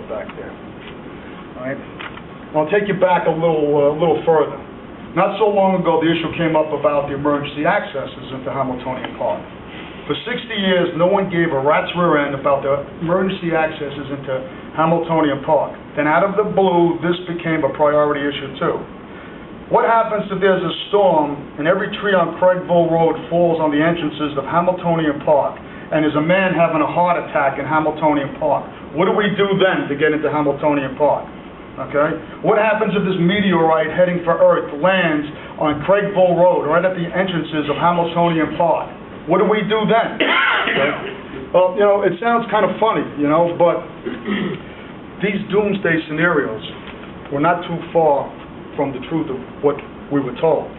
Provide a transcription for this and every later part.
developer back there. All right? I'll take you back a little further. Not so long ago, the issue came up about the emergency accesses into Hamiltonian Park. For 60 years, no one gave a rat's rear end about the emergency accesses into Hamiltonian Park. Then out of the blue, this became a priority issue too. What happens if there's a storm and every tree on Craigville Road falls on the entrances of Hamiltonian Park and there's a man having a heart attack in Hamiltonian Park? What do we do then to get into Hamiltonian Park? Okay? What happens if this meteorite heading for Earth lands on Craigville Road right at the entrances of Hamiltonian Park? What do we do then? Okay? Well, you know, it sounds kind of funny, you know, but these doomsday scenarios were not too far from the truth of what we were told.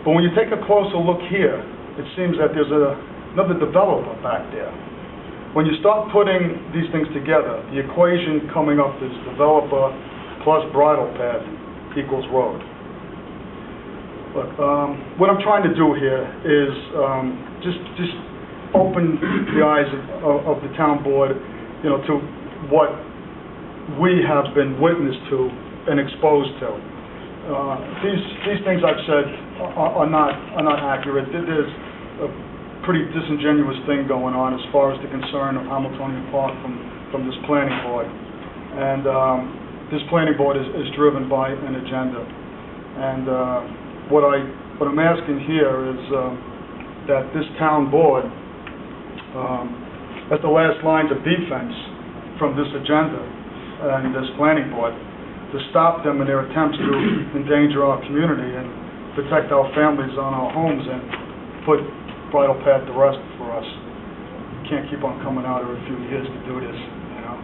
But when you take a closer look here, it seems that there's another developer back there. When you start putting these things together, the equation coming up is developer plus bridle path equals road. Look, what I'm trying to do here is just open the eyes of the town board, you know, to what we have been witness to and exposed to. These things I've said are not accurate. There's a pretty disingenuous thing going on as far as the concern of Hamiltonian Park from this planning board. And this planning board is driven by an agenda. And what I'm asking here is that this town board, as the last lines of defense from this agenda and this planning board, to stop them in their attempts to endanger our community and protect our families on our homes and put bridle path to rest for us. You can't keep on coming out every few years to do this, you know.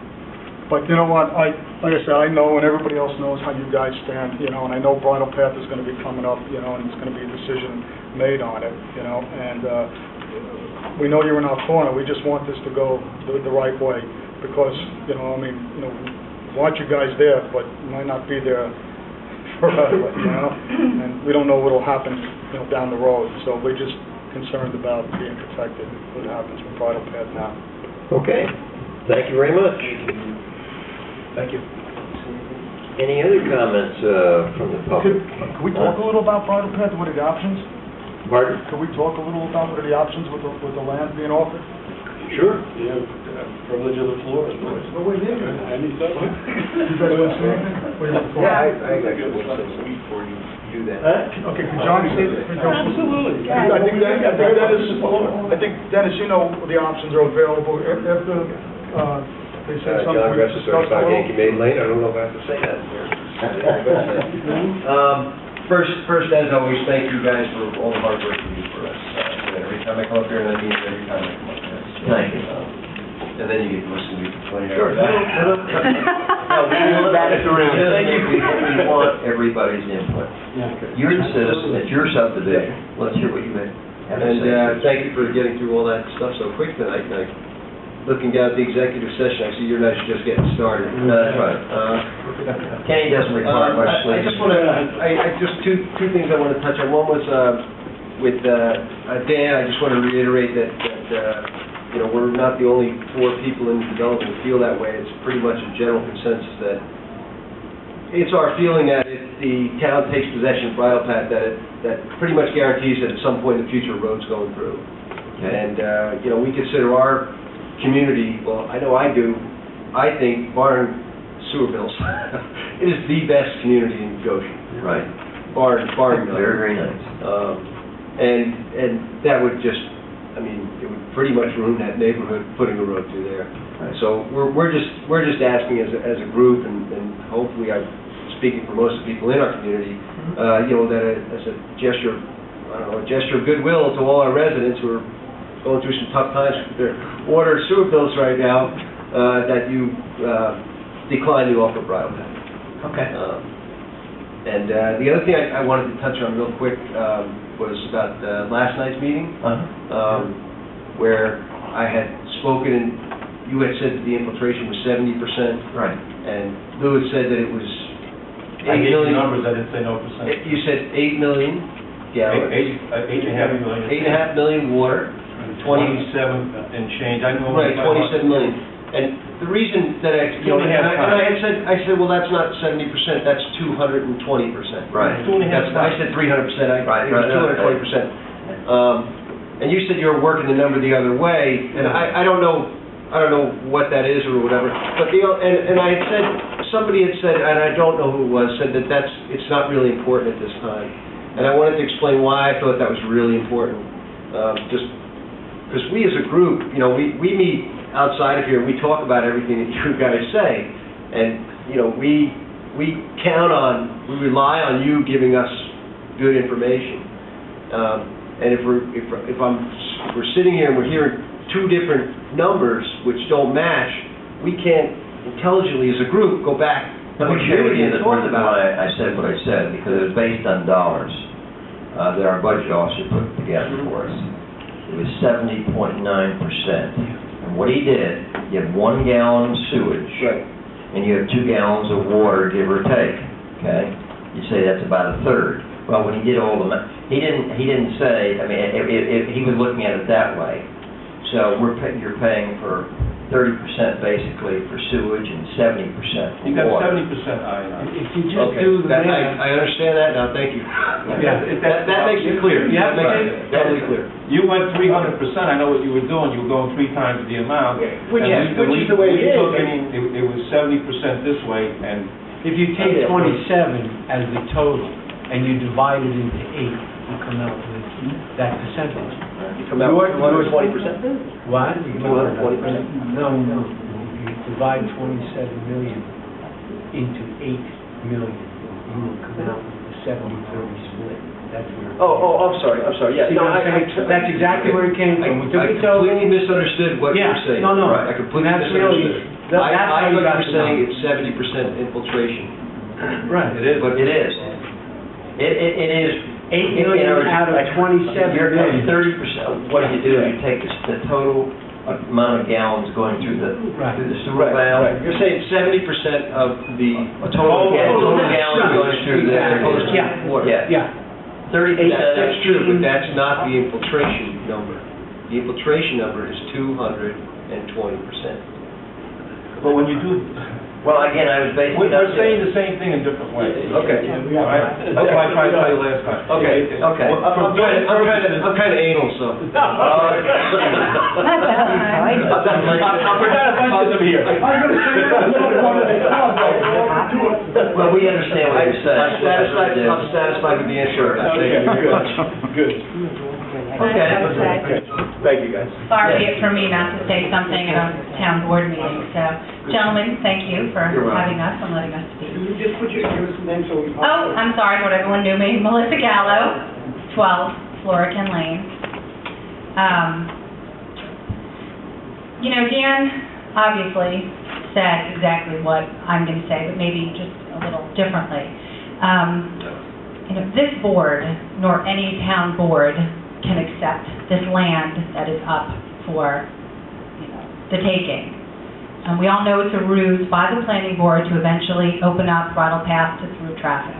But you know what, like I said, I know and everybody else knows how you guys stand, you know, and I know bridle path is going to be coming up, you know, and it's going to be a decision made on it, you know, and we know you're in our corner. We just want this to go the right way because, you know, I mean, you know, want you guys there, but might not be there forever, you know, and we don't know what will happen, you know, down the road. So we're just concerned about being protected. What happens with bridle path now? Okay. Thank you very much. Thank you. Any other comments from the public? Could we talk a little about bridle path? What are the options? Pardon? Could we talk a little about what are the options with the land being offered? Sure. Yeah, privilege of the floor. No way there. Any thought? You guys want to say anything? Yeah, I got to get some sweet before you do that. Okay, could John say that? Absolutely. I think Dennis, you know the options are available. After they say something, John we Gress, discuss 35 Yankee Maiden Lane. I don't know if I have to say that here. First, as always, thank you guys for all the hard work you do for us. Every time I come up here, and I mean it every time I come up here. Thank you. And then you get to listen to me for 20 hours. Sure. Thank you. We want everybody's input. You're the citizen, it's your subdivision. Let's hear what you have. And thank you for getting through all that stuff so quick tonight. Looking down at the executive session, I see your night's just getting started. That's right. Kenny doesn't require much sleep. I just want to, just two things I want to touch on. One was with Dan. I just want to reiterate that you know, we're not the only 4 people in the development who feel that way. It's pretty much a general consensus that it's our feeling that if the town takes possession of bridle path, that pretty much guarantees that at some point in the future, roads going through. Okay. And you know, we consider our community, well, I know I do, I think barring sewer bills, it is the best community in Goshen. Right. Barring very, very nice. And that would just, I mean, it would pretty much ruin that neighborhood putting a road through there. Right. So we're just asking as a group, and hopefully I'm speaking for most of the people in our community, you know, that as a gesture, I don't know, a gesture of goodwill to all our residents who are going through some tough times with their water and sewer bills right now, that you decline to offer bridle path. Okay. And the other thing I wanted to touch on real quick was about last night's meeting, where I had spoken and you had said that the infiltration was 70%. Right. And Lou had said that it was 8 million. Numbers, I didn't say no percent. You said 8 million gallons. 8.5 million. 8.5 million water. 27 and change. I know. Right, 27 million. And the reason that I, you know, and I said, well, that's not 70%, that's 220%. Right. 2.5 I said 300%, it was 220%. And you said you were working the number the other way, and I don't know what that is or whatever, but and I had said, somebody had said, and I don't know who it was, said that it's not really important at this time. And I wanted to explain why I thought that was really important. Just because we as a group, you know, we meet outside of here, we talk about everything that you guys say, and, you know, we rely on you giving us good information. And if we're sitting here and we're hearing two different numbers which don't match, we can't intelligently as a group go back Let me share with you the reason why I said what I said, because it was based on dollars that our budget officer put together for us. It was 70.9%. And what he did, you have 1 gallon of sewage, and you have 2 gallons of water, give or take, okay? You say that's about a third. Well, when he did all the, he didn't say, I mean, he was looking at it that way. So you're paying for 30% basically for sewage and 70% for You got water. 70% INR. If you just do the math. I understand that now, thank you. Yeah. That makes it clear. Yeah, That makes it totally clear. You went 300%, I know what you were doing, you were going 3 times the amount. Which is the way it is. It was 70% this way, and If you take 27 as the total and you divide it into 8, you come out with that percentage. You come out with 220%? What? 220%? No. You divide 27 million into 8 million, you will come out with a 70-30 split. That's where. I'm sorry, yeah. See what I'm saying? That's exactly where it came from. We took I it over. completely misunderstood what you were saying. No. Right, I completely That's really, misunderstood. that's I how you thought got you were the saying number. it's 70% infiltration. Right. it is. But it is. It is. 8 million out of 27 You're million. 30%. What do? You take the total amount of gallons going through the sewer valve. You're saying 70% of the Total gallons gallons going through there. Yeah. water. Yeah. 30%. That's true, but that's not the infiltration number. The infiltration number is 220%. But when you do, Well, again, I was basing we're it on. saying the same thing in different ways. Okay. All right? That's what I tried to tell you last time. Okay. Well, I'm kind of anal, so. I'm forgot a bunch of them here. Well, we understand what you're saying. I'm satisfied with the answer. Okay, good. Okay. Thank you, guys. Far be it from me not to say something at a town board meeting. So, gentlemen, thank you for You're welcome. having us and letting us speak. Can you just put your name so we... Oh, I'm sorry, what everyone knew me. Melissa Gallo, 12 Florican Lane. You know, Dan obviously said exactly what I'm going to say, but maybe just a little differently. You know, this board, nor any town board, can accept this land that is up for, you know, the taking. And we all know it's a ruse by the planning board to eventually open up bridle paths to through traffic.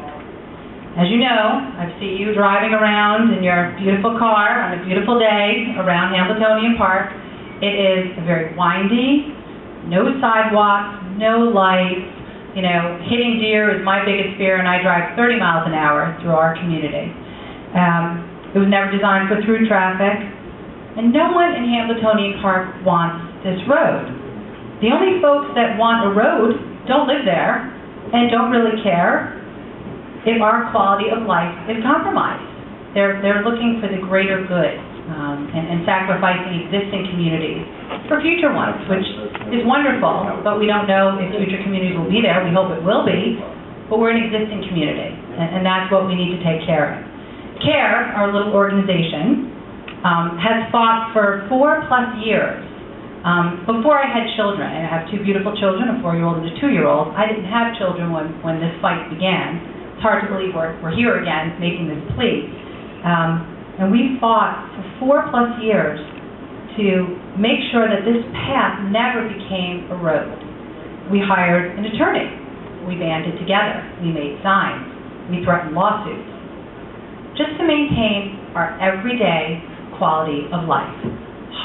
As you know, I see you driving around in your beautiful car on a beautiful day around Hambletonian Park. It is very windy, no sidewalks, no lights. You know, hitting deer is my biggest fear, and I drive 30 miles an hour through our community. It was never designed for through traffic, and no one in Hambletonian Park wants this road. The only folks that want a road don't live there and don't really care if our quality of life is compromised. They're looking for the greater good and sacrificing existing communities for future ones, which is wonderful, but we don't know if future communities will be there. We hope it will be, but we're an existing community, and that's what we need to take care of. CARE, our little organization, has fought for 4+ years. Before I had children, and I have 2 beautiful children, a 4-year-old and a 2-year-old, I didn't have children when this fight began. It's hard to believe we're here again making this plea. And we fought for 4+ years to make sure that this path never became a road. We hired an attorney. We banded together. We made signs. We threatened lawsuits, just to maintain our everyday quality of life.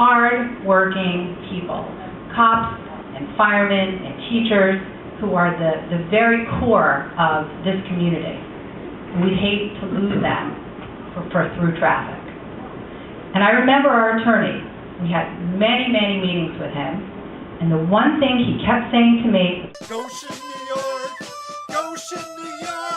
Hard-working people, cops and firemen and teachers who are the very core of this community. And we'd hate to lose them for through traffic. And I remember our attorney. We had many, many meetings with him. And the one thing he kept saying to me, Goshen, New York, Goshen, New York.